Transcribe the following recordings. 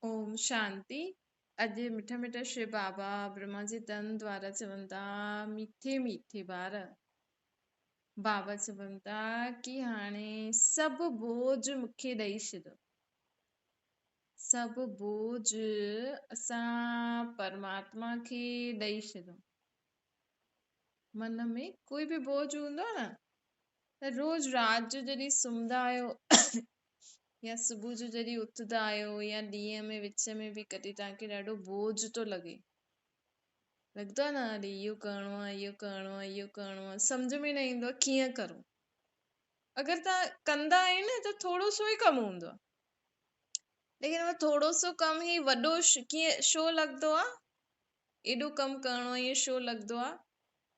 ओम शांति। अॼु मिठा मिठा श्री बाबा ब्रह्मा जी तन द्वारा चवनि था, मीठे मीठे ॿार। बाबा चवनि था कि हाणे सभु बोझ मूंखे ॾेई छॾियो। सभु बोझ असां परमात्मा खे ॾेई छॾियो। मन में कोई बि बोझ हूंदो आहे न, त रोज़ राति जो जॾहिं सुम्हंदा आहियो या सुबुह जो जॾहिं उथंदा आहियो या ॾींहं में विच में बि कॾहिं तव्हांखे ॾाढो बोझ थो लॻे, लॻंदो आहे न, अरे इहो करिणो आहे, इहो करिणो आहे, इहो करिणो आहे, सम्झ में न ईंदो आहे कीअं करूं। अगरि तव्हां कंदा आहियो न त थोरो सो ई कमु हूंदो आहे, लेकिन उहो थोरो सो कमु ई वॾो कीअं छो लॻंदो आहे, एॾो कमु करिणो आहे ईअं छो लॻंदो आहे,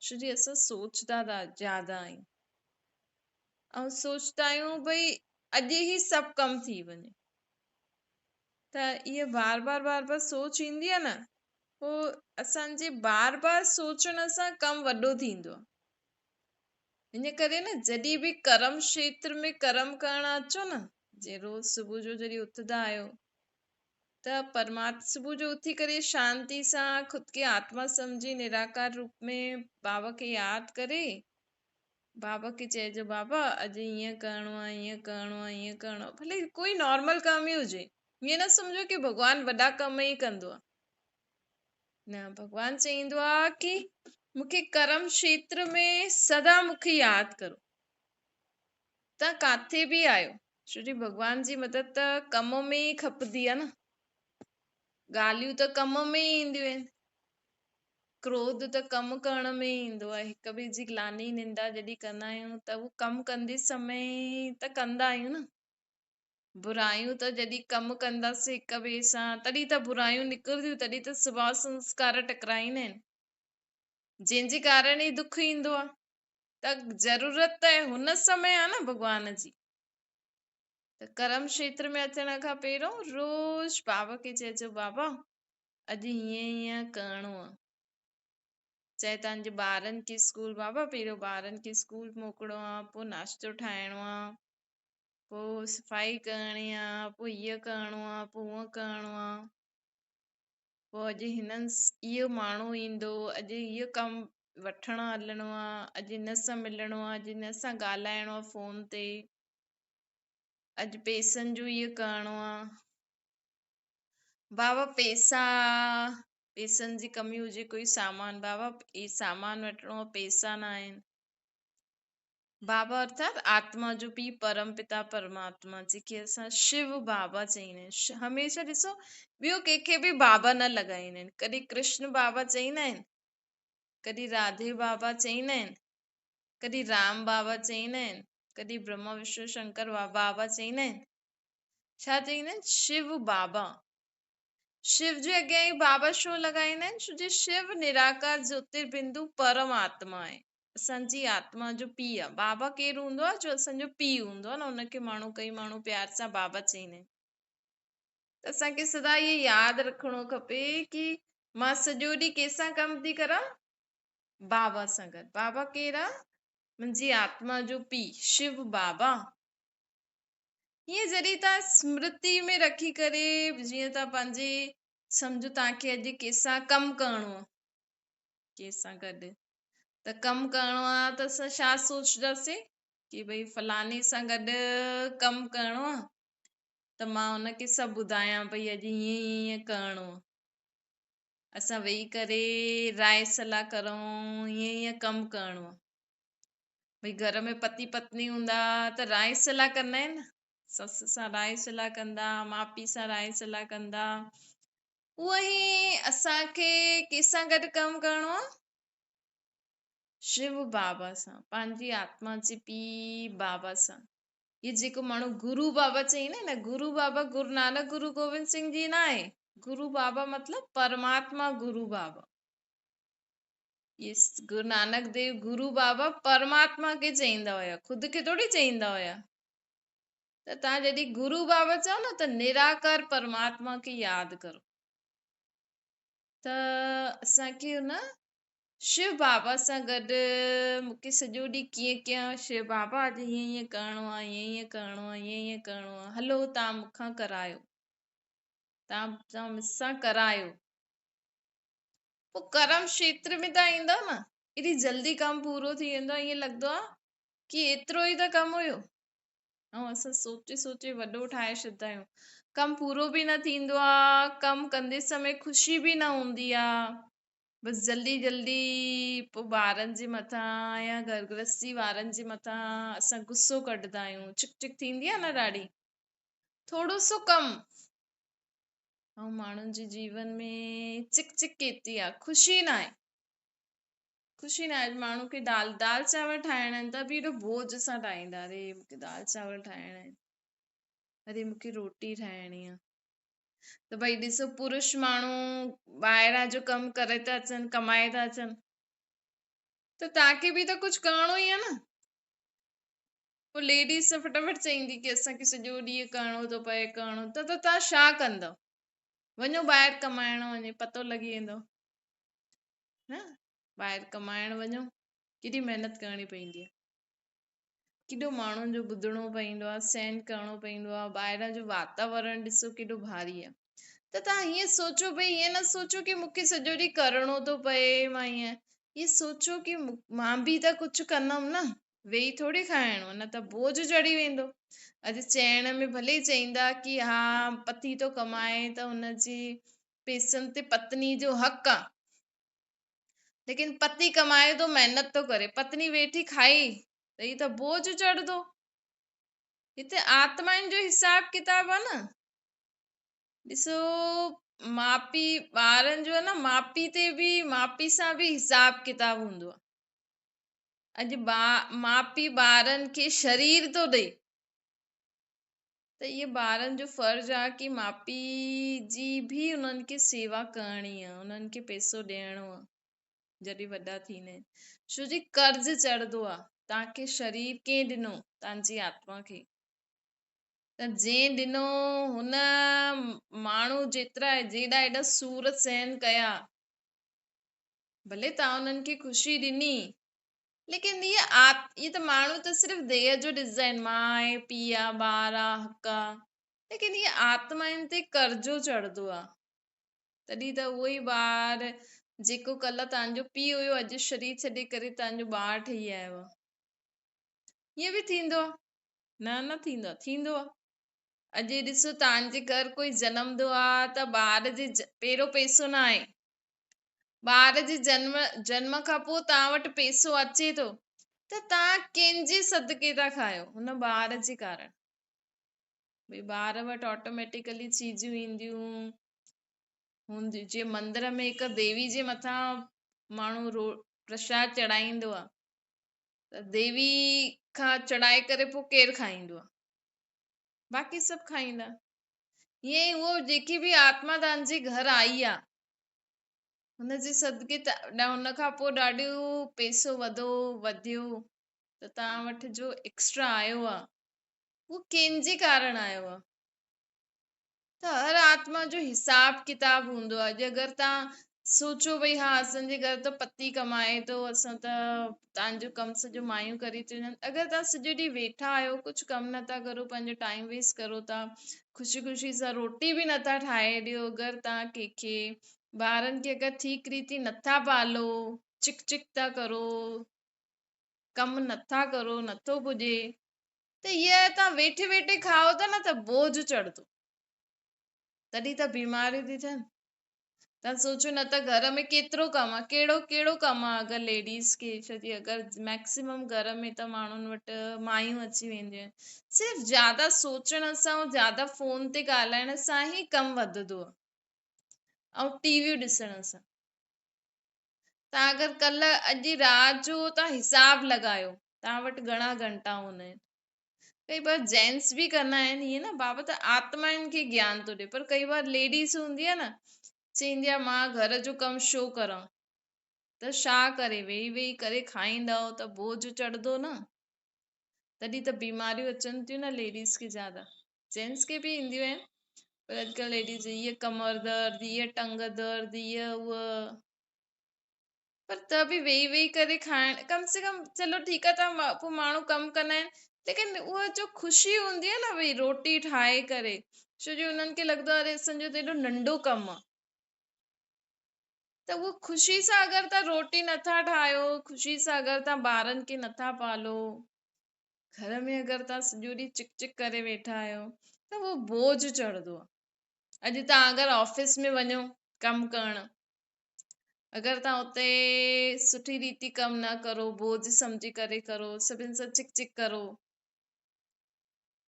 छो जी असां सोचदा ज्यादा आहियूं ऐं सोचदा आहियूं भई अॼु ई सभु कमु थी वञे। त इहे बार बार सोच ईंदी आहे न, पोइ असांजे बार बार सोचण सां कमु वॾो थींदो आहे। इन करे न जॾहिं बि कर्म क्षेत्र में कर्म करण अचो न, जे रोज़ सुबुह जो जॾहिं उथंदा आहियो त परमात्मा सुबुह जो उथी करे शांति सां खुद खे आत्मा सम्झी निराकार रूप में बाबा खे यादि करे बाबा खे चइजो, बाबा अॼु ईअं करिणो आहे, ईअं करिणो आहे, ईअं करिणो आहे। भले कोई नॉर्मल कम ई हुजे, ईअं न सम्झो कि भॻवानु वॾा कम ई कंदो आहे। न, भॻवानु चईंदो आहे कि मूंखे कर्म क्षेत्र में सदा मूंखे यादि करो। तव्हां काथे बि आहियो, छो जो भॻवान जी मदद त कम में ई खपंदी आहे न। ॻाल्हियूं त कम में ई ईंदियूं आहिनि, क्रोध त कमु करण में ई ईंदो आहे। हिक ॿिए जी ग्लानी निंदा जॾहिं कंदा आहियूं त उहो कमु कंदे समय त कंदा आहियूं न। बुरायूं त जॾहिं कमु कंदासीं हिक ॿिए सां तॾहिं त बुरायूं निकिरंदियूं, तॾहिं त स्वभाव संस्कार टकराईंदा आहिनि, जंहिंजे कारण ई दुख ईंदो आहे। त ज़रूरत त हुन समय आहे न भॻवान जी। त कर्म क्षेत्र में अचण खां पहिरियों रोज़ बाबा खे चइजो, बाबा अॼु हीअं हीअं करिणो आहे। चाहे तव्हांजे ॿारनि खे स्कूल, बाबा पहिरियों ॿारनि खे स्कूल मोकिलिणो आहे, पोइ नाश्तो ठाहिणो आहे, पोइ सफ़ाई करणी आहे, पोइ हीअं करिणो आहे, पोइ हूअं करिणो आहे, पोइ अॼु हिननि इहो माण्हू ईंदो, अॼु इहो कमु वठणु हलिणो आहे, अॼु हिन सां मिलणो आहे, अॼु हिन सां ॻाल्हाइणो आहे फोन ते, अॼु पैसनि जो इहो करिणो आहे। बाबा पैसनि जी कमी हुजे, कोई सामान, बाबा ई सामान वठिणो आहे, पैसा न आहिनि। बाबा अर्थात आत्मा जो पीउ परम पिता परमात्मा, जेके असां शिव बाबा चईंदा आहिनि। हमेशा ॾिसो, ॿियो कंहिंखे बि बाबा न लॻाईंदा आहिनि। कॾहिं कृष्ण बाबा चईंदा आहिनि, कॾहिं राधे बाबा चईंदा आहिनि, कॾहिं राम बाबा चईंदा आहिनि, कॾहिं ब्रह्मा विष्णु शंकर बाबा चईंदा आहिनि। छा चईंदा आहिनि? शिव बाबा। शिव जे अॻियां ई बाबा छो लॻाईंदा आहिनि? छो जो शिव निराकार ज्योतिर्बिंदु परमात्मा आहे, असांजी आत्मा जो पीउ आहे। बाबा केरु हूंदो आहे? जो असांजो पीउ हूंदो आहे न, हुनखे कई माण्हू प्यार सां बाबा चईंदा आहिनि। त असांखे सदा इहे यादि रखिणो खपे कि मां सॼो ॾींहुं कंहिंसां कमु थी करां? बाबा सां गॾु। बाबा केरु आहे? मुंहिंजी आत्मा जो पीउ शिव बाबा। हीअं जॾहिं तव्हां स्मृति में रखी करे, जीअं तव्हां पंहिंजे सम्झो तव्हांखे अॼु कंहिंसां कमु करिणो आहे, कंहिंसां गॾु त कमु करिणो आहे, त असां छा सोचंदासीं कि भई फलाणे सां गॾु कमु करिणो आहे, त मां हुनखे सभु ॿुधायां भई अॼु हीअं हीअं करिणो आहे। असां वेही करे राय सलाह करूं, हीअं हीअं कमु करिणो आहे। भई घर में पति पत्नी हूंदा त राय सलाह कंदा आहिनि न, ससु सां राय सलाह कंदा, माउ पीउ सां राय सलाह कंदा। उहा ई असांखे कंहिंसां गॾु कमु करिणो आहे? शिव बाबा सां, पंहिंजी आत्मा जे पीउ बाबा सां। ये जेको माण्हू गुरु बाबा चईंदा आहिनि न, गुरु बाबा गुरु नानक गुरु गोविंद सिंह जी न आहे। गुरु बाबा मतलब परमात्मा गुरु बाबा। ये गुरु नानक देव गुरु बाबा परमात्मा खे चईंदा हुया, खुद खे थोड़ी चईंदा हुया। त तव्हां जॾहिं गुरु बाबा चओ न, त निराकार परमात्मा खे यादि करो। त असांखे हुन शिव बाबा सां गॾु मूंखे सॼो ॾींहुं कीअं कयां? शिव बाबा अॼु हीअं हीअं करिणो आहे, हीअं हीअं करिणो आहे, हीअं हीअं करिणो आहे, हलो तव्हां मूंखां करायो। तव्हां मूंसां करायो, पोइ कर्म क्षेत्र में तव्हां ईंदव न, एॾी जल्दी कमु पूरो थी वेंदो आहे, ईअं लॻंदो आहे कि एतिरो ई त कमु हुयो। ऐं असां सोचे सोचे वॾो ठाहे छॾंदा आहियूं, कमु पूरो बि न थींदो आहे, कमु कंदे समय ख़ुशी बि न हूंदी आहे, बसि जल्दी जल्दी पोइ ॿारनि जे मथां या घर गृहस्थी वारनि जे मथां असां गुस्सो कढंदा आहियूं, चिक चिक थींदी आहे न ॾाढी, थोरो सो कमु। ऐं माण्हुनि जे जीवन में चिक चिक केतिरी आहे, ख़ुशी न आहे, ख़ुशी न आहे। माण्हू खे दाल चांवर ठाहिणा आहिनि त बि एॾो बोझ सां ठाहींदा, अरे मूंखे दाल चांवर ठाहिणा आहिनि, अरे मूंखे रोटी ठाहिणी आहे। त भई ॾिसो, पुरुष माण्हू ॿाहिरां जो कमु करे था अचनि, कमाए था अचनि, त तव्हांखे बि त कुझु करिणो ई आहे न। पोइ लेडीस फटाफट चईंदी कि असांखे सॼो ॾींहुं करिणो थो पए, करिणो, त तव्हां छा कंदव? वञो ॿाहिरि कमाइण, वञे पतो लॻी वेंदो न। ॿाहिरि कमाइण वञो, केॾी महिनत करणी पवंदी आहे, केॾो माण्हुनि जो ॿुधणो पवंदो आहे, सहन करिणो पवंदो आहे, ॿाहिरां जो वातावरण ॾिसो केॾो भारी आहे। त तव्हां हीअं सोचो, भई हीअं न सोचो कि मूंखे सॼो ॾींहुं करिणो थो पए, मां हीअं सोचो कि मां बि त कुझु कंदमि न, वेही थोड़ी खाइणो, न त बोझ चढ़ी वेंदो। अॼु चइण में भले ई चईंदा कि हा पति थो कमाए त हुनजे पैसनि ते पत्नी जो हक़ आहे, लेकिन पति कमाए थो, महिनत थो करे, पत्नी वेठी खाई त ही त बोझ चढ़ंदो। हिते आत्माउनि जो हिसाब किताब आहे न। ॾिसो, माउ पीउ ॿारनि जो आहे न, माउ पीउ सां बि हिसाब किताब हूंदो आहे। अॼु माउ पीउ ॿारनि खे शरीर थो ॾे, त इहे ॿारनि जो फर्ज़ आहे कि माउ पीउ जी बि उन्हनि खे सेवा करणी आहे, उन्हनि खे पैसो ॾियणो आहे जॾहिं वॾा थींदा आहिनि। छो जी कर्ज़ चढ़ंदो आहे, तव्हांखे शरीर कंहिं ॾिनो? तव्हांजी आत्मा खे। त जंहिं ॾिनो, हुन माण्हू जेॾा एॾा सूर सहन कया, भले तव्हां उन्हनि खे ख़ुशी ॾिनी, लेकिन इहे त माण्हू त सिर्फ़ु देह जो ॾिसंदा आहिनि, माउ आहे, पीउ आहे, ॿार आहे, हक़ आहे, लेकिन इहे आत्माउनि ते कर्ज़ो चढ़ंदो आहे। तॾहिं त उहो ई ॿार जेको कल्ह तव्हांजो पीउ हुयो, अॼु शरीर छॾे करे तव्हांजो ॿारु ठही आयो आहे। ईअं बि थींदो आहे? न थींदो आहे, थींदो आहे। अॼु ॾिसो, तव्हांजे घर कोई जनमंदो आहे त ॿार जे पहिरियों पैसो न आहे, ॿार जे जन्म खां पोइ तव्हां वटि पैसो अचे थो, त तव्हां कंहिंजे सदके था खायो? हुन ॿार जे कारण। भई ॿार वटि ऑटोमेटिकली चीजूं ईंदियूं हूंदियूं, जीअं मंदर में हिकु देवी जे मथां माण्हू प्रसाद चढ़ाईंदो आहे, त देवी खां चढ़ाए करे पोइ केरु खाईंदो आहे? बाक़ी सभु खाईंदा। ईअं ई उहो जेकी बि आत्मा तव्हांजे घर आई आहे, हुनजे सदके हुन खां पोइ ॾाढो पैसो वधियो, त तव्हां वटि जो एक्स्ट्रा आयो आहे, उहो कंहिंजे कारण आयो आहे? त हर आत्मा जो हिसाब किताब हूंदो आहे। अगरि तव्हां सोचो भई हा असांजे घर त पति कमाए थो, असां त तव्हांजो कमु सॼो मायूं करे थियूं वञनि, अगरि तव्हां सॼो ॾींहुं वेठा आहियो, कुझु कमु नथा करो, पंहिंजो टाइम वेस्ट करो था, ख़ुशी ख़ुशी सां रोटी बि नथा ठाहे ॾियो, अगरि तव्हां कंहिंखे ॿारनि खे अगरि ठीक रीति नथा पालो, चिक चिक था करो, कमु नथा करो, नथो पुॼे, त हीअ तव्हां वेठे वेठे खाओ था न, त बोझ चढ़ंदो, तॾहिं त बीमारियूं थी थियनि। तव्हां सोचो न त घर में केतिरो कमु आहे, कहिड़ो कमु आहे। अगरि लेडीस खे छोकी अगरि मैक्सिमम घर में त माण्हुनि वटि मायूं अची वेंदियूं आहिनि, सिर्फ़ु ज्यादा सोचण सां ऐं ज्यादा फोन ते ॻाल्हाइण सां ई कमु वधंदो आहे, ऐं टीवियूं ॾिसण सां। तव्हां अगरि कल्ह अॼु राति जो तव्हां हिसाब लॻायो, तव्हां वटि घणा घंटा हूंदा आहिनि। कई बार जेंट्स बि कंदा आहिनि हीअं न, बाबा त आत्माउनि खे ज्ञान थो ॾिए, पर कई बार लेडीस हूंदी आहे न, चईंदी आहे मां घर जो कमु छो करां, त छा करे, वेही वेही करे खाईंदव त बोझ चढ़ंदो न। तॾहिं त बीमारियूं अचनि थियूं न लेडीस खे ज्यादा, जेंट्स खे बि ईंदियूं आहिनि, पर अॼुकल्ह लेडीस हीअ कमर दर्द, हीअ टंग दर्द, हीअ उहा, पर त बि वेही वेही करे खाइण, कम से कम चलो ठीकु आहे, त पोइ माण्हू कमु कंदा आहिनि, लेकिन उहा जो ख़ुशी हूंदी आहे न, भई रोटी ठाहे करे छो जो उन्हनि खे लॻंदो आहे अरे असांजो त एॾो नंढो कमु आहे, त उहो ख़ुशी सां अगरि तव्हां रोटी नथा ठाहियो, ख़ुशी सां अगरि तव्हां ॿारनि खे नथा पालो, घर में अगरि तव्हां सॼो ॾींहुं चिक चिक करे वेठा आहियो त उहो बोझ चढ़ंदो आहे। अॼु तव्हां अगरि ऑफिस में वञो कमु करणु, अगरि तव्हां उते सुठी रीति कमु न करो, बोझ सम्झी करे करो, सभिनि सां चिक चिक करो,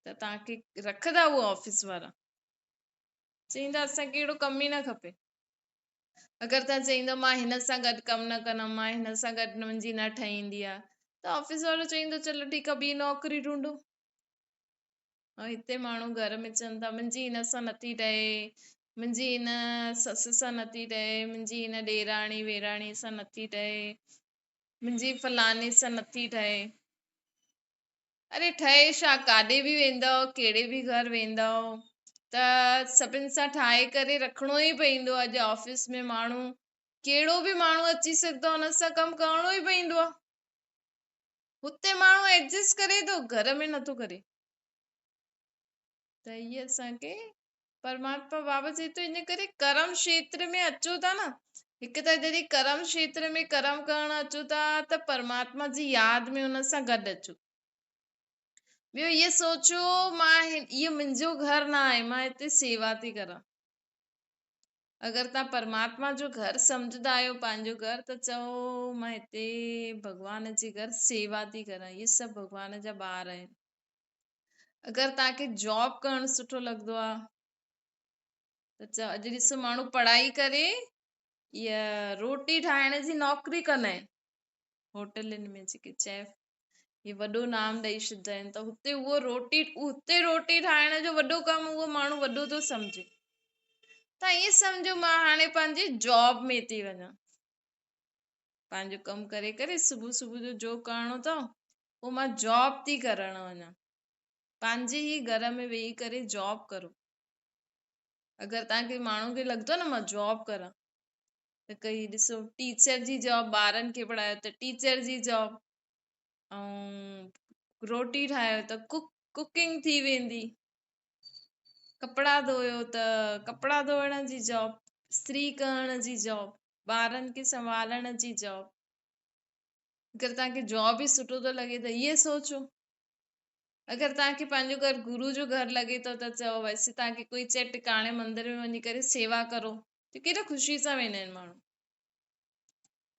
त तव्हांखे रखंदा उहो ऑफिस वारा? चईंदा असांखे अहिड़ो कमु ई न खपे। अगरि तव्हां चईंदो मां हिन सां गॾु कमु न कंदमि, मां हिन सां गॾु मुंहिंजी न ठहींदी आहे, त ऑफिस वारो चईंदो चलो ठीकु आहे ॿी नौकिरी ढूंढो। ऐं हिते माण्हू घर में चवनि था मुंहिंजी हिन सां नथी ठहे, मुंहिंजी हिन ससु सां नथी ठहे, मुंहिंजी हिन ॾेराणी वेराणी सां नथी ठहे, मुंहिंजी फलाणे सां नथी ठहे। अरे ठहे छा, काॾे बि वेंदव, कहिड़े बि घर वेंदव त सभिनि सां ठाहे करे रखिणो ई पवंदो। अॼु ऑफिस में माण्हू कहिड़ो बि माण्हू अची सघंदो आहे, हुन सां कमु करणो ई पवंदो आहे। हुते माण्हू एडजस्ट करे थो, घर में नथो करे। त इहे असांखे परमात्मा बाबा चए थो इन करे कर्म क्षेत्र में अचो था न, हिकु त जॾहिं कर्म क्षेत्र में कर्म करणु अचो था त परमात्मा जी यादि में हुन सां गॾु अचो। ॿियो इहे सोचो मां इहो मुंहिंजो घर न आहे, मां हिते सेवा थी करां। अगरि तव्हां परमात्मा जो घर सम्झंदा आहियो पंहिंजो घर, त चओ मां हिते भॻवान जे घर सेवा थी करां, इहे सभु भॻवान जा ॿार आहिनि। अगरि तव्हांखे जॉब करणु सुठो लॻंदो आहे त चओ, अॼु ॾिसो माण्हू पढ़ाई करे इहा रोटी ठाहिण जी नौकरी कंदा आहिनि, होटलनि में जेके चेफ, हे वॾो नाम ॾेई छॾींदा आहिनि, त हुते हुते रोटी ठाहिण जो वॾो कमु उहो माण्हू वॾो थो सम्झे। तव्हां ईअं सम्झो मां हाणे पंहिंजे जॉब में थी वञा, पंहिंजो कमु करे करे सुबुह सुबुह जो करणो अथव, पोइ मां जॉब थी करण वञा, पंहिंजे ई घर में वेही करे जॉब करो। अगरि तव्हांखे माण्हू खे लॻंदो न मां जॉब करां, त कई ॾिसो टीचर जी जॉब, ॿारनि खे पढ़ायो त टीचर जी जॉब, ऐं रोटी ठाहियो त कुकिंग थी वेंदी, कपिड़ा धोयो त कपिड़ा धोइण जी जॉब, इस्त्री करण जी जॉब, ॿारनि खे संभालण जी जॉब। अगरि तव्हांखे जॉब ई सुठो थो लॻे त इहे सोचो। अगरि तव्हांखे पंहिंजो घर गुरू जो घर लॻे थो त चओ वैसे तव्हांखे कोई चए टिकाणे मंदर में वञी करे सेवा करो, त केॾो ख़ुशी सां वेंदा आहिनि माण्हू।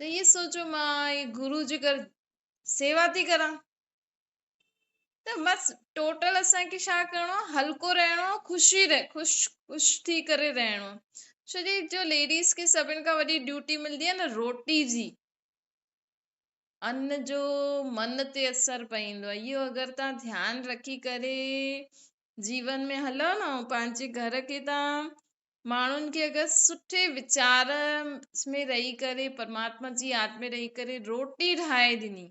त इहे सोचो मां ये गुरू जे घर सेवा थी करां, त बसि टोटल असांखे छा करिणो आहे, हल्को रहणो आहे, ख़ुशि थी करे रहणो आहे। छो जो लेडीस खे सभिनि खां वॾी ड्यूटी मिलंदी आहे न रोटी जी, अन्न जो मन ते असर पईंदो आहे। इहो अगरि तव्हां ध्यानु रखी करे जीवन में हलो न, पंहिंजे घर खे तव्हां माण्हुनि खे अगरि सुठे वीचार में रही करे, परमात्मा जी यादि में रही करे रोटी ठाहे ॾिनी,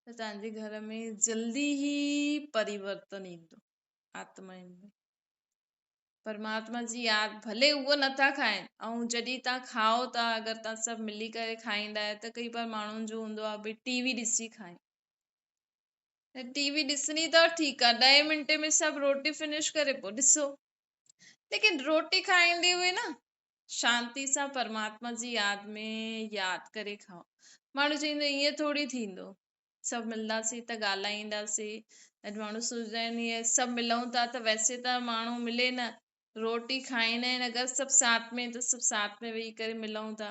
त तव्हांजे घर में जल्दी ई परिवर्तन ईंदो आत्माउनि में। परमात्मा जी यादि भले उहो नथा खाइनि, ऐं जॾहिं तव्हां खाओ था, अगरि तव्हां सभु मिली करे खाईंदा आहियो त कई बार माण्हुनि जो हूंदो आहे भई टीवी ॾिसी खाए, त टीवी ॾिसणी अथव ठीकु आहे, 10 मिंटे में सभु रोटी फिनिश करे पोइ ॾिसो, लेकिन रोटी खाईंदे हुए न शांती सां परमात्मा जी यादि में यादि करे खाओ। माण्हू चवंदो ईअं थोरी थींदो, सभु मिलंदासीं त ॻाल्हाईंदासीं। अॼु माण्हू सोचंदा आहिनि इहे सभु मिलूं था त वैसे त माण्हू मिले न, रोटी खाईंदा आहिनि अगरि सभु साथ में त सभु साथ में वेही करे मिलूं था,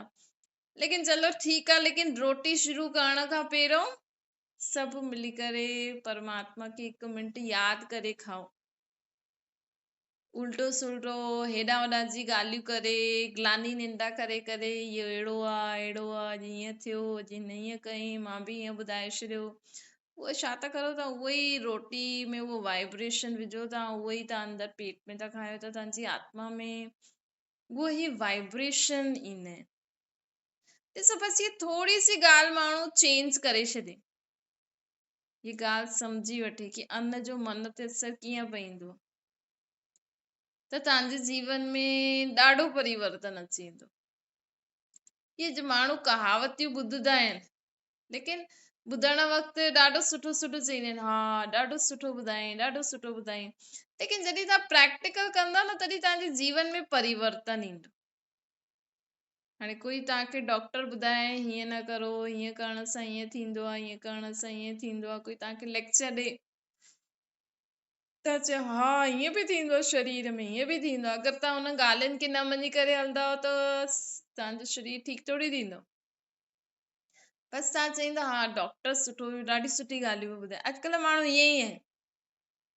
लेकिन चलो ठीकु आहे, लेकिन रोटी शुरू करण खां पहिरियों सभु मिली करे परमात्मा खे 1 मिंट यादि करे खाओ। उल्टो सुल्टो हेॾां होॾां जी ॻाल्हियूं करे, ग्लानी निंदा करे करे इहो अहिड़ो आहे अहिड़ो आहे, अॼु ईअं थियो, अॼु हिन ईअं कयईं, मां बि ईअं ॿुधाए छॾियो, उहो छा था करो तव्हां, उहो ई रोटी में उहो वाइब्रेशन विझो था, उहो ई तव्हां अंदरि पेट में था खायो, त तव्हांजी आत्मा में उहो ई वाइब्रेशन ईंदा आहिनि। ॾिसो बसि इहा थोरी सी ॻाल्हि माण्हू चेंज करे छॾे, हीअ ॻाल्हि सम्झी वठे कि अन्न जो मन ते असर कीअं पईंदो, त तव्हांजे जीवन में ॾाढो परिवर्तन अची वेंदो। इहे जो माण्हू कहावतियूं ॿुधंदा आहिनि, लेकिन ॿुधण वक़्तु ॾाढो सुठो सुठो चईंदा आहिनि, हा ॾाढो सुठो ॿुधायईं, ॾाढो सुठो ॿुधायईं, लेकिन जॾहिं तव्हां प्रैक्टिकल कंदा न तॾहिं तव्हांजे जीवन में परिवर्तन ईंदो। हाणे कोई तव्हांखे डॉक्टर ॿुधाए हीअं न करो, हीअं करण सां हीअं थींदो आहे, हीअं करण सां हीअं थींदो आहे, कोई तव्हांखे लेक्चर ॾे त चयो हा हीअं बि थींदो आहे, शरीर में हीअं बि थींदो आहे, अगरि तव्हां हुन ॻाल्हियुनि खे न मञी करे हलंदव त तव्हांजो शरीर ठीकु थोड़ी थींदो। बसि तव्हां चईंदा हा डॉक्टर सुठो हुयो, ॾाढी सुठी ॻाल्हियूं ॿुधाए। अॼुकल्ह माण्हू ईअं ई आहे,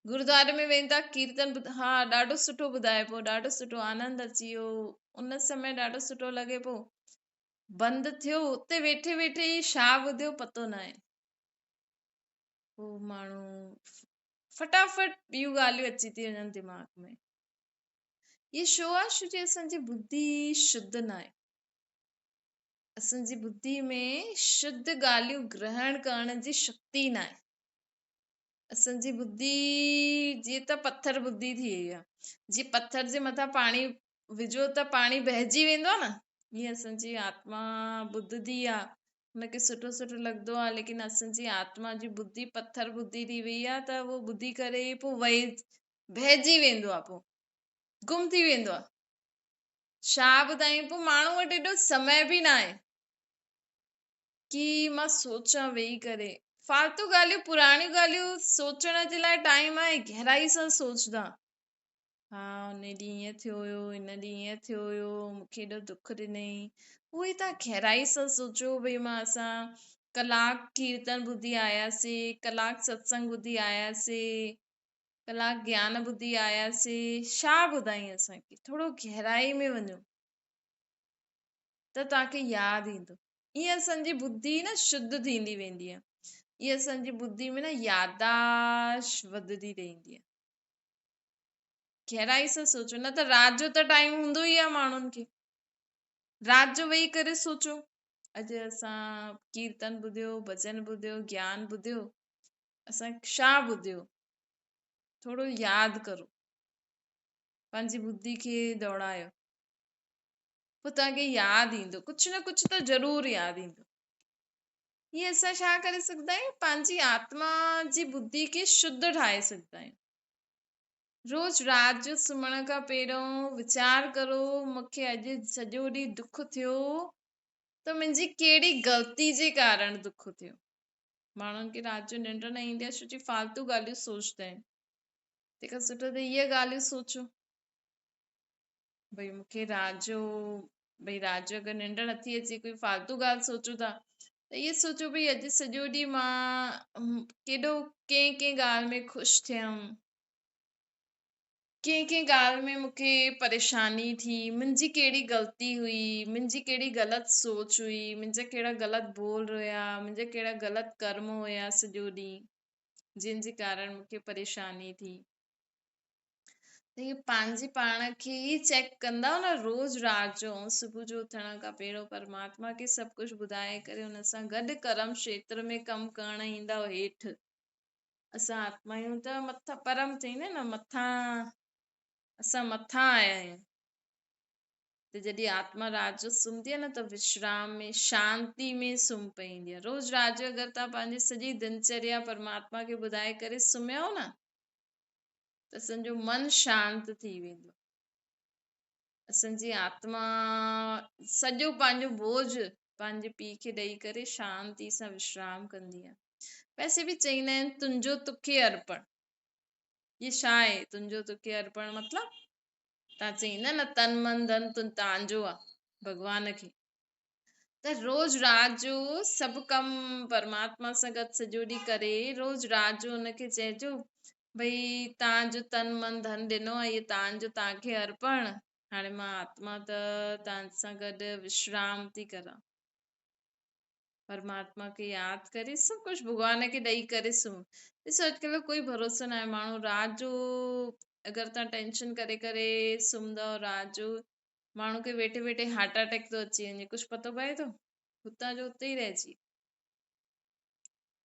गुरुद्वारे में वेंदा कीर्तन हा ॾाढो सुठो ॿुधाए पियो, ॾाढो सुठो आनंद अची वियो, उन समय ॾाढो सुठो लॻे पियो, बंदि थियो उते वेठे वेठे ई छा ॿुधियो पतो न आहे। पोइ माण्हू फटाफट ॿियूं ॻाल्हियूं अची थी वञनि दिमाग़ में। ये छो आहे? छो जे असांजी बुद्धि शुद्ध न आहे। असांजी बुद्धि में शुद्ध ॻाल्हियूं ग्रहण करण जी शक्ति न आहे। असांजी बुद्धि जीअं त पत्थर बुद्धि थी वई आहे, जीअं पत्थर जे मथां पाणी विझो त पाणी बहिजी वेंदो आहे न, हीअं असांजी आत्मा ॿुधंदी आहे, हुनखे सुठो सुठो लॻंदो आहे, लेकिन असांजी आत्मा जी बुद्धि पत्थर बुद्धि थी वई आहे, त उहो ॿुधी करे पोइ वही बहिजी वेंदो आहे, पोइ गुम थी वेंदो आहे। छा ॿुधायूं, पोइ माण्हू वटि एॾो समय बि न आहे की मां सोचां वेही करे फालतू ॻाल्हियूं, पुराणियूं ॻाल्हियूं सोचण जे लाइ टाइम आहे, गहराई सां सोचदा हा हुन ॾींहुं ईअं थियो हुयो, हिन ॾींहुं ईअं थियो हुयो, मूंखे एॾो दुख ॾिनई, उहे तव्हां गहराई सां सोचो भई मां असां कलाक कीर्तन ॿुधी आयासीं, कलाक सत्संग ॿुधी आयासीं, कलाक ज्ञान ॿुधी आयासीं, छा ॿुधाई असांखे, थोरो गहराई में वञो त तव्हांखे यादि ईंदो। ईअं असांजी बुद्धि न शुद्ध थींदी वेंदी आहे, ईअं असांजी बुद्धि में न यादाश्त वधंदी रहंदी आहे। गहराई सां सोचो, न त राति जो त टाइम हूंदो ई आहे माण्हुनि खे, राति जो वेही करे सोचो अॼु असां कीर्तन ॿुधियो, भॼन ॿुधियो, ज्ञान ॿुधियो, असां छा ॿुधियो, थोरो यादि करो, पंहिंजी बुद्धि खे दौड़ायो, पोइ तव्हांखे यादि ईंदो, कुझु न कुझु त ज़रूरु यादि ईंदो। हीअं असां छा करे सघंदा आहियूं, पंहिंजी आत्मा जी बुद्धि खे शुद्ध ठाहे सघंदा आहियूं। रोज राति जो सुम्हण खां पहिरियों वीचार करो, मूंखे अॼु सॼो ॾींहुं दुख थियो त मुंहिंजी कहिड़ी ग़लती जे कारण दुख थियो। माण्हुनि खे राति जो निंड न ईंदी आहे छो जो फालतू ॻाल्हियूं सोचंदा आहिनि, तंहिंखां सुठो त इहे ॻाल्हियूं सोचो भई मूंखे राति जो अगरि निंड नथी अचे, कोई फालतू ॻाल्हि सोचूं था त इहे सोचो भई अॼु सॼो ॾींहुं मां केॾो कंहिं कंहिं ॻाल्हि में ख़ुशि थियमि, कंहिं कंहिं ॻाल्हि में मूंखे परेशानी थी, मुंहिंजी कहिड़ी ग़लती हुई, मुंहिंजी कहिड़ी ग़लति सोच हुई, मुंहिंजा कहिड़ा ग़लति बोल हुया, मुंहिंजा कहिड़ा ग़लति कर्म हुया सॼो ॾींहुं जंहिंजे कारण मूंखे परेशानी थी। त इहे पंहिंजे पाण खे ई चेक कंदा न रोज राति जो, ऐं सुबुह जो उथण खां पहिरियों परमात्मा खे सभु कुझु ॿुधाए करे हुन सां गॾु कर्म क्षेत्र में कमु करण ईंदव हेठि। असां आत्मा आहियूं त मथां, परम चईंदा न मथां, असां मथां आया आहियूं, त जॾहिं आत्मा राति जो सुम्हंदी आहे न त विश्राम में शांती में सुम्ही पईंदी आहे। रोज राति जो अगरि तव्हां पंहिंजी सॼी दिनचर्या परमात्मा खे ॿुधाए करे सुम्हियो न त असांजो मन शांत थी वेंदो, असांजी आत्मा सॼो पंहिंजो बोझ पंहिंजे पीउ खे ॾेई करे शांती सां विश्राम कंदी आहे। वैसे बि चईंदा आहिनि तुंहिंजो तोखे अर्पण, ये छा आहे तुंहिंजो तोखे अर्पण मतिलब, तव्हां चईंदा न तन मन धन तव्हांजो आहे भॻवान खे, त रोज राति जो सभु कम परमात्मा सां गॾु सॼो ॾींहुं करे रोज राति जो हुनखे चइजो भई तव्हांजो तन मन धन ॾिनो आहे, इहे तव्हांजो, तव्हांखे अर्पण, हाणे मां आत्मा त तव्हां सां गॾु विश्राम थी करां। परमात्मा खे यादि करे सभु कुझु भॻवान खे ॾेई करे सुम्ह। ॾिसो अॼुकल्ह कोई भरोसो न आहे, माण्हू राति जो अगरि तव्हां टेंशन करे करे सुम्हंदव राति जो, माण्हू खे वेठे वेठे हार्ट अटैक थो अची वञे, कुझु पतो पए थो, हुतां जो हुते ई रहिजी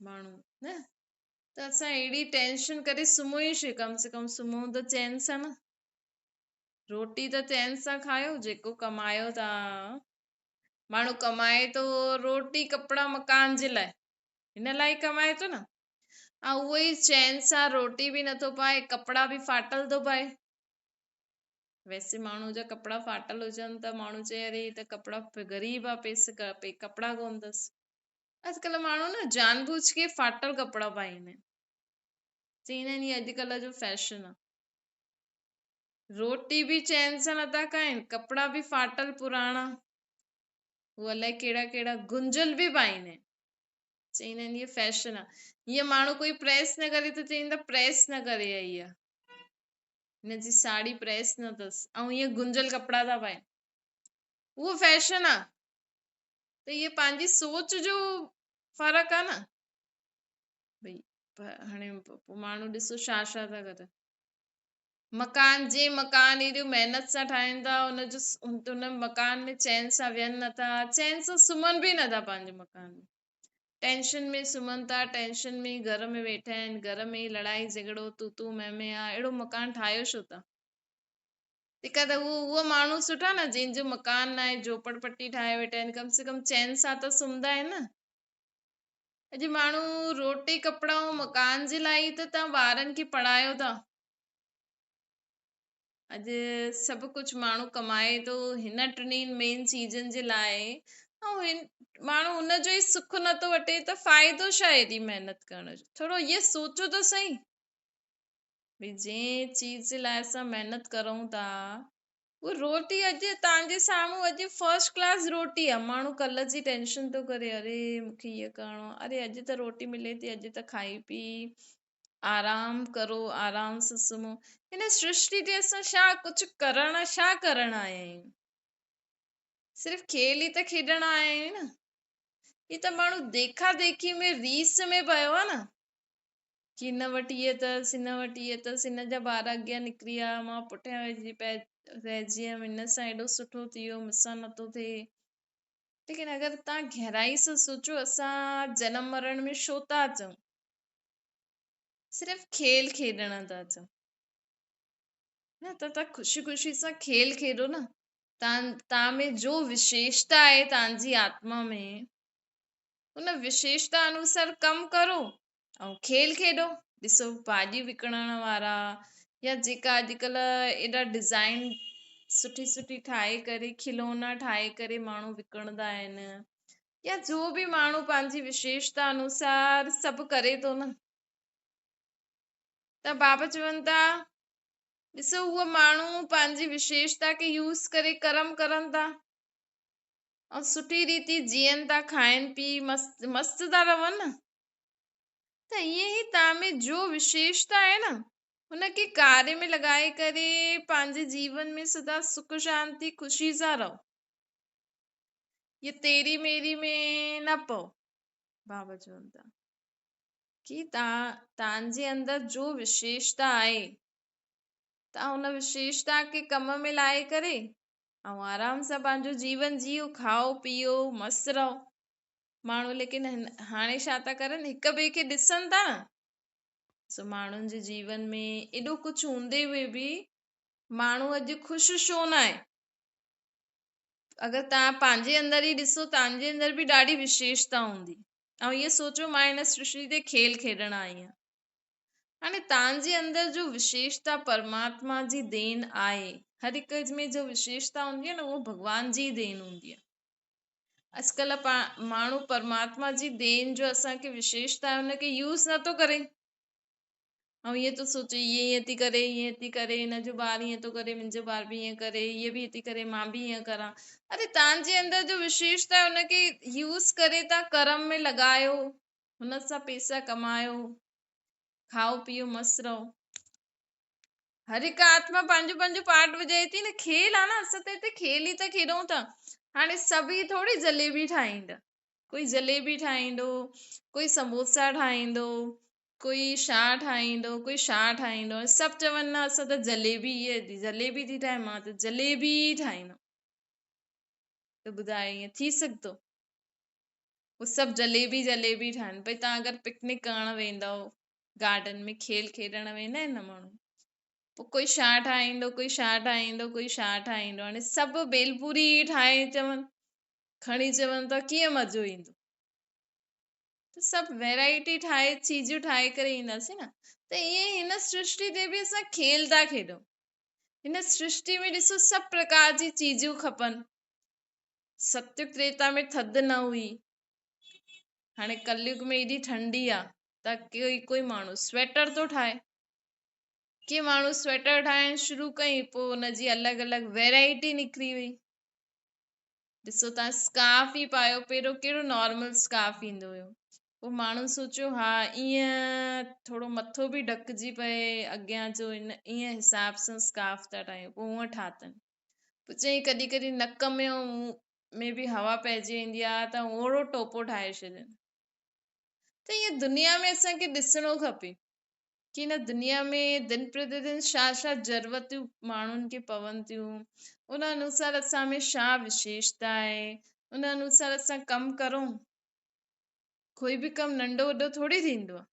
माण्हू न। त असां अहिड़ी टेंशन करे सुम्हूं ई छो, कम से कम सुम्हूं त चैन सां न, रोटी त चैन सां खायो, जेको कमायो था, माण्हू कमाए थो रोटी कपिड़ा मकान जे लाइ, हिन लाइ कमाए थो न। ऐं उहो ई चैन सां रोटी बि नथो पाए, कपिड़ा बि फाटल थो पाए। वैसे माण्हू जा कपिड़ा फाटल हुजनि त माण्हू चए अरे त कपिड़ा ग़रीब आहे, पैसे कपिड़ा कोन अथसि। अॼुकल्ह माण्हू न जानबूझ के फाटल कपिड़ा पाईंदा आहिनि, चईंदा आहिनि ये अॼुकल्ह जो फैशन आहे। रोटी बि चैन सां नथा खाइनि, कपिड़ा बि फाटल पुराणा, उहे अलाए कहिड़ा कहिड़ा गुंजल बि पाईंदा आहिनि, चईंदा आहिनि ये फैशन आहे। हीअं माण्हू कोई प्रेस न करे त चईंदा प्रेस न करे आई आहे, हिनजी साड़ी प्रेस न अथसि, ऐं ईअं गुंजल कपिड़ा था पाइनि, उहो फैशन आहे। त इहे पंहिंजी सोच जो फ़र्क़ु आहे न भई। हाणे माण्हू ॾिसो छा छा था करनि। मकान एॾो महिनत सां ठाहिनि था, हुन मकान में चैन सां विहनि नथा, चैन सां सुम्हनि बि नथा पंहिंजे मकान में, टेंशन में सुम्हनि था, टेंशन में घर में वेठा आहिनि, घर में लड़ाई झगड़ो तू मैं आहे। अहिड़ो मकान ठाहियो छो था? तंहिंखां त उहो माण्हू सुठा न जंहिंजो मकान न आहे, झोपड़पट्टी ठाहे वेठा आहिनि, कम से कम चैन सां त सुम्हंदा आहिनि न। अॼु माण्हू रोटी कपिड़ा ऐं मकान जे लाइ त तव्हां ॿारनि खे पढ़ायो था। अॼु सभु कुझु माण्हू कमाए थो हिन टिनी मेन चीजनि जे लाइ, ऐं माण्हू हुनजो ई सुख नथो वठे त फ़ाइदो छा आहे एॾी महिनत करण जो? थोरो इहो सोचो त सही भई, जंहिं चीज जे लाइ असां महिनत करूं था, उहा रोटी अॼु तव्हांजे साम्हूं अॼु फर्स्ट क्लास रोटी आहे। माण्हू कल्ह जी टेंशन थो करे, अरे मूंखे इहो करिणो आहे, अरे अॼु त रोटी मिले थी, अॼु त खाई पी आराम करो, आराम सां सुम्हो। हिन सृष्टि ते असां छा कुझु करण आया आहियूं? सिर्फ़ु खेल ई त खेॾण आया आहियूं न। ही त माण्हू देखा देखी में रीस में पियो आहे न, कि हिन वटि इहे अथसि, हिन वटि इहे अथसि, हिन जा ॿार अॻियां निकिरी विया, मां पुठियां रहिजी वियमि, हिन सां एॾो सुठो थी वियो, मूंसां नथो थिए। लेकिन अगरि तव्हां गहराई सां सोचो, असां जनम मरण में छो था अचूं? सिर्फ़ु खेल खेॾण था अचूं न, त तव्हां ख़ुशी ख़ुशी सां खेल खेॾो न। तव्हां में जो विशेषता आहे तव्हांजी आत्मा में, उन विशेषता अनुसार कमु करो ऐं खेल खेॾो। ॾिसो भाॼी विकिणण वारा, या जेका अॼुकल्ह एॾा डिज़ाइन सुठी सुठी ठाहे करे, खिलौना ठाहे करे माण्हू विकिणंदा आहिनि, या जो बि माण्हू पंहिंजी विशेषता अनुसार सभु करे थो न। त बाबा चवनि था, ॾिसो उहो माण्हू पंहिंजी विशेषता खे यूज़ करे कर्म करनि था ऐं सुठी रीति जीअनि था, खाइनि पी मस्त था रहनि न। त ईअं ई तव्हां में जो विशेषता आहे न, हुनखे कार्य में लॻाए करे पंहिंजे जीवन में सदा सुख शांति ख़ुशी सां रहो। ये तेरी मेरी में न पओ। बाबा चवनि था कि तव्हांजे अंदर जो विशेषता आहे, तव्हां हुन विशेषता खे कम में लाए करे ऐं आराम सां पंहिंजो जीवन जियो, खाओ पीओ मस्त रहो। माण्हू लेकिन हाणे छा था करनि, हिक ॿिए खे ॾिसनि था न। सो माण्हुनि जे जीवन में एॾो कुझु हूंदे हुए बि माण्हू अॼु ख़ुशि छो न आहे? अगरि तव्हां पंहिंजे अंदर ई ॾिसो, तव्हांजे अंदर बि ॾाढी विशेषता हूंदी। ऐं इहे सोचो मां हिन सृष्टि ते खेल खेॾण आई आहियां। हाणे तव्हांजे अंदर जो विशेषता परमात्मा जी देन आहे। हर हिक में जो विशेषता हूंदी आहे न, उहो भॻवान जी देन हूंदी आहे। अॼुकल्ह माण्हू परमात्मा जी देन जो असांखे विशेषता आहे हुनखे यूज़ नथो करे, ऐं ईअं थो सोचे ईअं थी करे, ईअं थी करे, हिन जो ॿार ईअं थो करे, मुंहिंजो ॿार बि ईअं करे, हीअ बि थी करे, मां बि ईअं करां। अरे तव्हांजे अंदर जो विशेषता आहे हुनखे यूज़ करे तव्हां कर्म में लॻायो, हुन सां पैसा कमायो, खाओ पीओ मस्त रहो। हर हिकु आत्मा पंहिंजो पंहिंजो पार्ट विझाए थी न। खेल आहे न, असां त हिते खेल ई त खेॾूं था। हाणे सभई थोरी जलेबी ठाहींदा, कोई जलेबी ठाहींदो, कोई समोसा ठाहींदो, कोई छा ठाहींदो, कोई छा ठाहींदो, सभु चवनि न असां त जलेबी जलेबी थी ठाहे, मां त जलेबी ठाहींदमि। त ॿुधाए ईअं थी सघंदो? उहे सभु जलेबी जलेबी ठाहिनि। भई तव्हां अगरि पिकनिक करणु वेंदव, गार्डन में खेल खेॾण वेंदा आहिनि न माण्हू, पोइ कोई छा ठाहींदो, कोई छा ठाहींदो, कोई छा ठाहींदो। हाणे सभु बेलपूरी ठाहे चवनि, खणी चवनि त कीअं मज़ो ईंदो? त सभु वैरायटी ठाहे चीजूं ठाहे करे ईंदासीं न। त ईअं हिन सृष्टि ते बि असां खेल था खेॾूं। हिन सृष्टि में ॾिसो सभु प्रकार जी चीजूं खपनि। सत्युग त्रेता में थधि न हुई, हाणे कलयुग में एॾी ठंडी आ त कोई माण्हू स्वेटर थो ठाहे। के माण्हू स्वेटर ठाहिण शुरू कई, पोइ हुनजी अलॻि अलॻि वैरायटी निकिरी वई। ॾिसो तव्हां स्कार्फ ई पायो, पहिरियों कहिड़ो नॉर्मल स्कार्फ ईंदो हुयो, पोइ माण्हू सोचियो हा ईअं थोरो मथो बि ढकिजी पए अॻियां जो, ईअं हिसाब सां स्कार्फ था ठाहियूं, पोइ हूअं ठातनि। पोइ चई कॾहिं कॾहिं नक में ऐं मुंहं में बि हवा पइजी वेंदी आहे त ओड़ो टोपो ठाहे छॾनि। त ईअं दुनिया में असांखे ॾिसणो खपे कि हिन दुनिया में दिन प्रतिदिन छा छा ज़रूरतूं माण्हुनि खे पवनि थियूं, उन अनुसार असां में छा विशेषता आहे, उन अनुसार असां कमु करूं। कोई बि कमु नंढो वॾो थोड़ी थींदो आहे।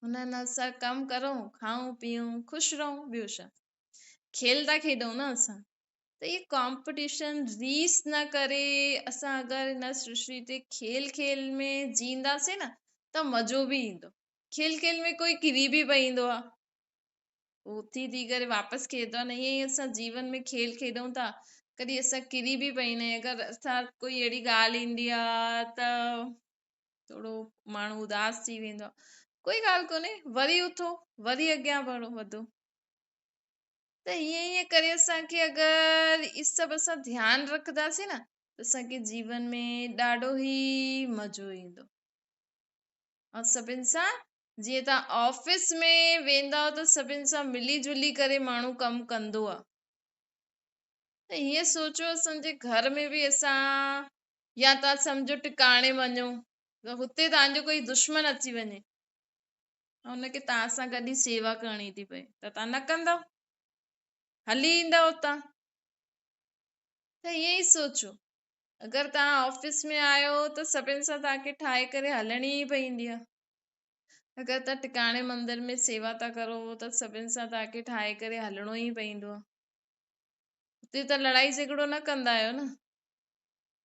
हुन अनुसार कमु करूं, खाऊं पीऊं, ख़ुशि रहूं, ॿियो छा। खेल था खेॾूं न असां। त ये कॉम्पिटिशन रीस न करे असां अगरि हिन सृष्टि ते खेल खेल में जींदासीं न त मज़ो बि ईंदो। खेल खेल में कोई किरी बि पईंदो आहे, उथी थी करे वापसि खेॾंदो आहे न। ईअं ई असां जीवन में खेल खेॾूं था, कॾहिं असां किरी बि पईंदा आहियूं। अगरि असां कोई अहिड़ी ॻाल्हि ईंदी आहे त थोरो माण्हू उदास थी वेंदो आहे, कोई ॻाल्हि कोन्हे, वरी उथो, वरी अॻियां बढ़ो वधो। त हीअं हीअं करे असांखे अगरि इहे सभु असां ध्यानु रखंदासीं न त असांखे जीवन में ॾाढो ई मज़ो ईंदो। ऐं सभिनि सां, जीअं तव्हां ऑफिस में वेंदा त सभिनि सां मिली जुली करे माण्हू कमु कंदो आहे। त हीअं सोचो असांजे घर में बि असां, या तव्हां सम्झो टिकाणे वञो त हुते तव्हांजो कोई दुश्मन अची वञे ऐं हुनखे तव्हां सां गॾु ई सेवा करणी थी पए त तव्हां न कंदव, हली ईंदव हुतां। त ईअं ई सोचो, अगरि तव्हां ऑफिस में आहियो त सभिनि सां तव्हांखे ठाहे करे हलणी ई पवंदी आहे। अगरि तव्हां टिकाणे मंदर में सेवा था करो त सभिनि सां तव्हांखे ठाहे करे हलणो ई पवंदो आहे। हुते त लड़ाई झगड़ो न कंदा आहियो न।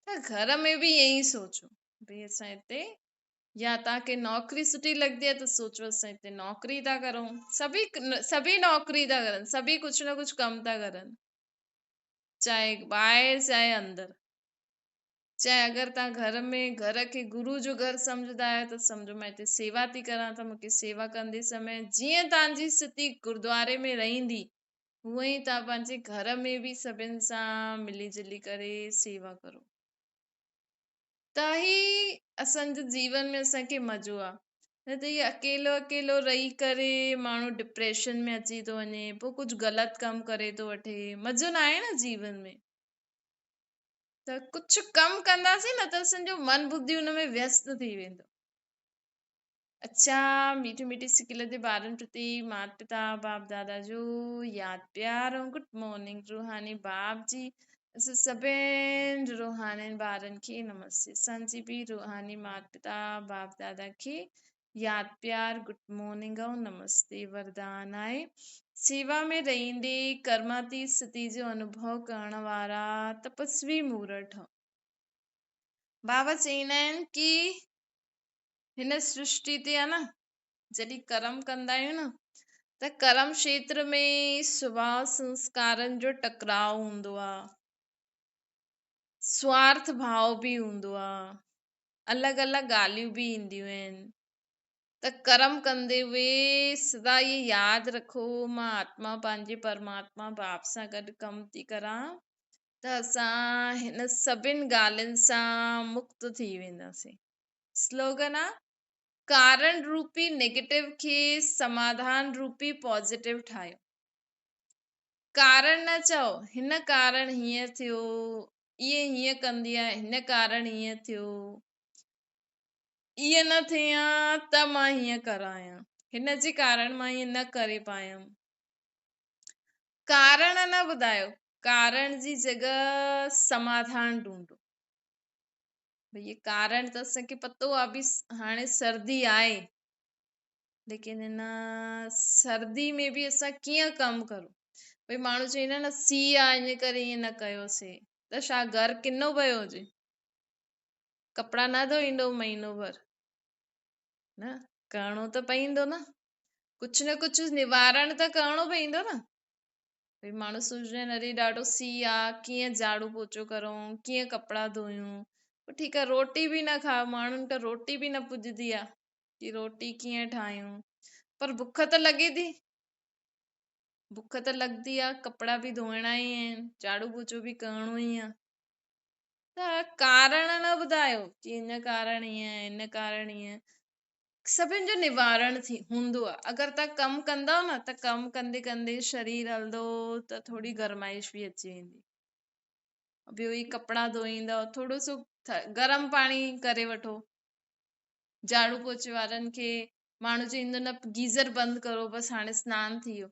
त घर में बि ईअं ई सोचो, भई असां हिते, या तव्हांखे नौकरी सुठी लॻंदी आहे त सोचो असां हिते नौकरी था करूं। सभी नौकरी था करनि, सभी कुझु न कुझु कमु था करनि, चाहे ॿाहिरि चाहे अंदरि। चाहे अगरि तव्हां घर में घर खे गुरु जो घर सम्झंदा आहियो त सम्झो मां हिते सेवा थी करां, त मूंखे सेवा कंदे समय जीअं तव्हांजी स्थिति गुरुद्वारे में रहंदी, हूअं ई तव्हां पंहिंजे घर में बि सभिनि सां मिली जुली करे सेवा करो। त ई असांजे जीवन में असांखे मज़ो आहे। न त इहे अकेलो अकेलो रही करे माण्हू डिप्रेशन में अची थो वञे, पोइ कुझु ग़लति कमु करे थो वठे, मज़ो न आहे न जीवन में। त कुझु कमु कंदासीं न त असांजो मन बुद्धि हुन में व्यस्त थी वेंदो। अच्छा, मीठी मीठी सिकिल जे ॿारनि प्रति माता पिता बाप दादा जो यादि प्यार ऐं गुड मॉर्निंग। रूहानी बाप जी असां सभिनि रूहानी ॿारनि खे नमस्ते। असांजी बि रूहानी माता पिता बाप दादा खे यादि प्यार गुड मॉर्निंग ऐं नमस्ते वरदान आहे। सेवा में रहंदे कर्माती स्थिति जो अनुभव करण वारा तपस्वी मूर्त। बाबा चवंदा आहिनि कि हिन सृष्टि ते आहे न, जॾहिं कर्म कंदा आहियूं न त कर्म क्षेत्र में स्वभाव संस्कारनि जो टकराव हूंदो आहे, स्वार्थ भाव बि हूंदो आहे, अलॻि अलॻि ॻाल्हियूं बि ईंदियूं आहिनि। त कर्म कंदे हुए सदा ये यादि रखो, मां आत्मा पंहिंजे परमात्मा बाप सां गॾु कमु थी करां त असां हिन सभिनि ॻाल्हियुनि सां मुक्त थी वेंदासीं। स्लोगन आहे, कारण रूपी नेगेटिव खे समाधान रूपी पॉजिटिव ठाहियो। कारण न चओ हिन कारण हीअं थियो, इहे हीअं कंदी आहे हिन कारण हीअं थियो, ईअं न थिया त मां हीअं करायां, हिन जे कारण मां हीअं न करे पायमि। कारण न ॿुधायो, कारण जी जॻह समाधान ढूंढो। भई कारण त असांखे पतो आहे बि हाणे सर्दी आहे, लेकिन हिन सर्दी में बि असां कीअं कमु करूं। भई माण्हू चवंदा न सीउ आहे इन करे ईअं न कयोसीं, त छा घर किनो पियो हुजे, कपिड़ा न धोईंदो महीनो भर, न करणो त पईंदो न, कुझु न कुझु निवारण त करणो पईंदो न। भई माण्हू सोचनि अरे ॾाढो सीउ आहे, कीअं झाड़ू पोछो करूं, कीअं कपिड़ा धोयूं, पोइ ठीकु आहे रोटी बि न खा, माण्हुनि त रोटी बि न पुॼदी आहे कि रोटी कीअं ठाहियूं, पर बुख त लॻे थी, बुख त लॻदी आहे, कपिड़ा बि धोइणा ई आहिनि, झाड़ू पोछो बि करणो ई आहे। त कारण न ॿुधायो कि हिन कारण ईअं, हिन कारण ईअं, सभिनि जो निवारण थी हूंदो आहे। अगरि तव्हां कमु कंदव न त कमु कंदे कंदे शरीर हलंदो त थोरी गरमाइश बि अची वेंदी। ॿियो ई कपिड़ा धोईंदव, थोरो सो गरम पाणी करे वठो। झाड़ू पोछे वारनि खे माण्हू चईंदो न गीज़र बंदि करो, बसि हाणे सनानु थी वियो,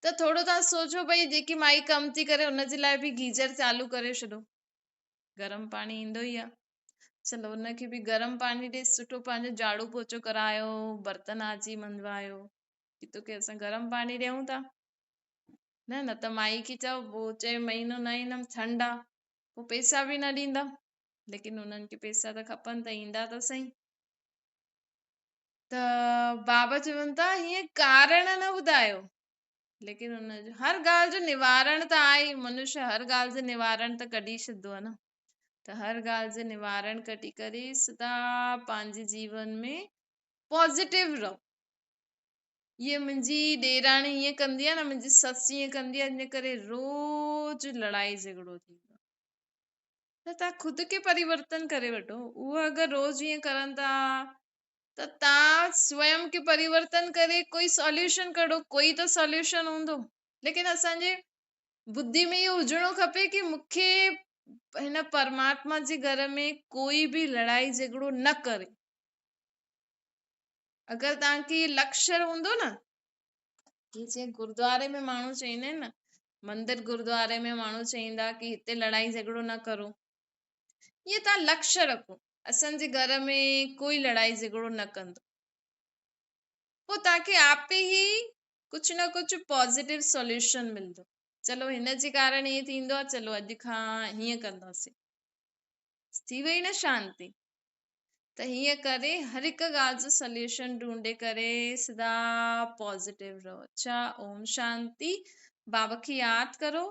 त थोरो तव्हां सोचो भई जेकी माई कमु थी करे हुनजे लाइ बि गीज़र चालू करे छॾो, गरम पाणी ईंदो ई आहे। चलो हुनखे बि गरम पाणी ॾे, सुठो पंहिंजो झाड़ू पोछो करायो, बर्तन आजी मंदवायो, कि तोखे असां गरम पाणी ॾियूं था। न त माई खे चओ पोइ चए महीनो न ईंदमि, ठंड आहे, पोइ पैसा बि न ॾींदा। लेकिन उन्हनि खे पैसा त खपनि त ईंदा त सही। त बाबा चवनि था हीअं कारण न ॿुधायो, लेकिन हुनजो हर ॻाल्हि जो निवारण त आहे ई, मनुष्य हर ॻाल्हि जो निवारण त कढी छॾंदो आहे न। त हर ॻाल्हि जो निवारण कढी करे सदा पंहिंजे जीवन में पॉज़िटिव रहो। ये मुंहिंजी ॾेराणी ईअं कंदी आहे न, मुंहिंजी ससु ईअं कंदी आहे, इन करे रोज़ लड़ाई झगड़ो थींदो आहे। त तव्हां खुदि खे परिवर्तन करे वठो। उहा अगरि रोज़ ईअं करनि था त तव्हां स्वयं खे परिवर्तन करे कोई सॉल्यूशन कढो, कोई त सॉल्यूशन हूंदो। लेकिन असांजे बुद्धि में इहो हुजणो खपे कि मूंखे हिन परमात्मा जे घर में कोई बि लड़ाई झगड़ो न करे। अगरि तव्हांखे लक्ष्य हूंदो न, जीअं गुरुद्वारे में माण्हू चईंदा आहिनि न, मंदिर गुरुद्वारे में माण्हू चईंदा कि हिते लड़ाई झगड़ो न करो, ईअं तव्हां लक्ष्य रखो असांजे घर में कोई लड़ाई झगड़ो न कंदो, पोइ तव्हांखे आपे ई कुझु न कुझु पॉज़िटिव सॉल्यूशन मिलंदो। चलो हिन जे कारण ईअं थींदो आहे, चलो अॼु खां हीअं कंदासीं, थी वई न शांति। त हीअं करे हर हिकु ॻाल्हि जो सॉल्यूशन ढूंढे करे सदा पॉज़िटिव रहो। अच्छा, ओम शांति। बाबा खे यादि करो।